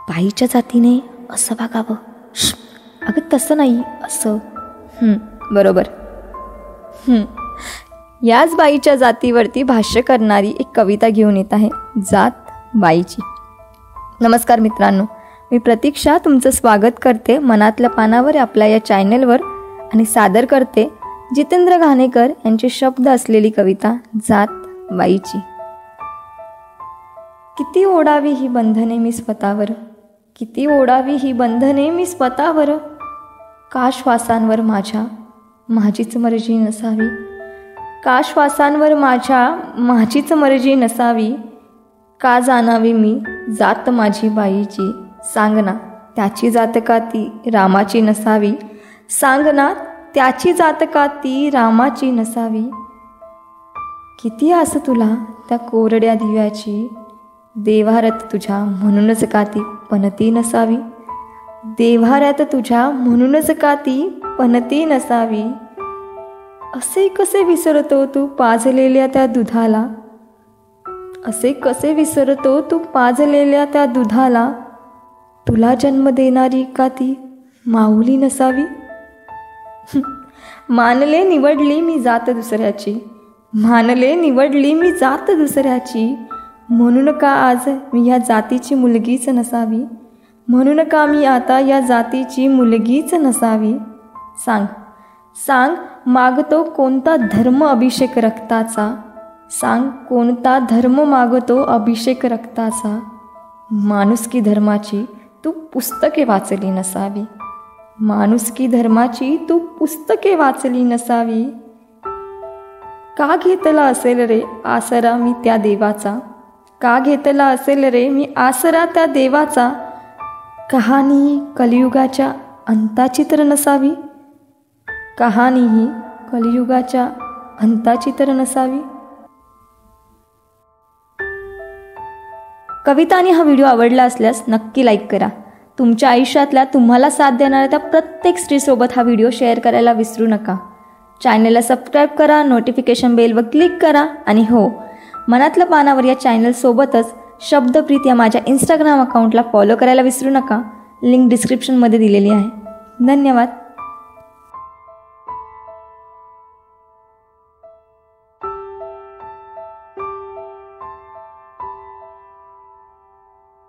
बाईच्या जातीने असं वागावं. अगं तसं नाही, असं. बरोबर. याच बाईच्या जातीवरती भाष्य करणारी एक कविता घेऊन येत आहे, जात बाईची. नमस्कार मित्रांनो, मी प्रतीक्षा तुमचं स्वागत करते मनातल्या पानावर आपल्या या चॅनलवर आणि सादर करते जितेंद्र घाणेकर यांचे शब्द असलेली कविता जात बाईची. किती ओढावी ही बंधने मी स्वतःवर, किती ओढावी ही बंधने मी स्वतःवर. का श्वासांवर माझीच मर्जी नसावी, का श्वासांवर माझीच मर्जी नसावी. का जाणावी मी जात माझी बाईची, सांग ना त्याची जात का ती रामाची नसावी. सांग ना त्याची जात का ती रामाची नसावी. किती आस तुला त्या कोरड्या दिव्याची, देव्हाऱ्यात तुझ्या म्हणूनच का ती पणती नसावी. देव्हाऱ्यात तुझ्या म्हणूनच का ती पणती नसावी. असे कसे विसरतो तू पाजलेल्या त्या दुधाला, असे कसे विसरतो तू पाजलेल्या त्या दुधाला. तुला जन्म देणारी का ती माऊली नसावी. मानले निवडली मी जात दुसऱ्याची, मानले निवडली मी जात दुसऱ्याची. म्हणून का आज मी या जातीची मुलगीच नसावी, म्हणून का मी आता या जातीची मुलगीच नसावी. सांग सांग मागतो कोणता धर्म अभिषेक रक्ताचा, सांग कोणता धर्म मागतो अभिषेक रक्ताचा. माणुसकी धर्माची तू पुस्तके वाचली नसावी, माणुसकी धर्माची तू पुस्तके वाचली नसावी. का घेतला असेल रे आसरा मी त्या देवाचा, का घेतला असेल रे मी आसरा त्या देवाचा. कहाणी ही कलियुगाच्या अंताची तर नसावी, कहाणी ही कलियुगाच्या अंताची तर नसावी. कविता आणि हा व्हिडिओ आवडला असल्यास नक्की लाईक करा. तुमच्या आयुष्यातल्या तुम्हाला साथ देणाऱ्या त्या प्रत्येक स्त्रीसोबत हा व्हिडिओ शेअर करायला विसरू नका. चॅनलला सबस्क्राईब करा, नोटिफिकेशन बेलवर क्लिक करा आणि हो, मनातल्या पानावर या चॅनलसोबतच शब्दप्रीत या माझ्या इंस्टाग्राम अकाउंटला फॉलो करायला विसरू नका. लिंक डिस्क्रिप्शनमध्ये दिलेली आहे. धन्यवाद.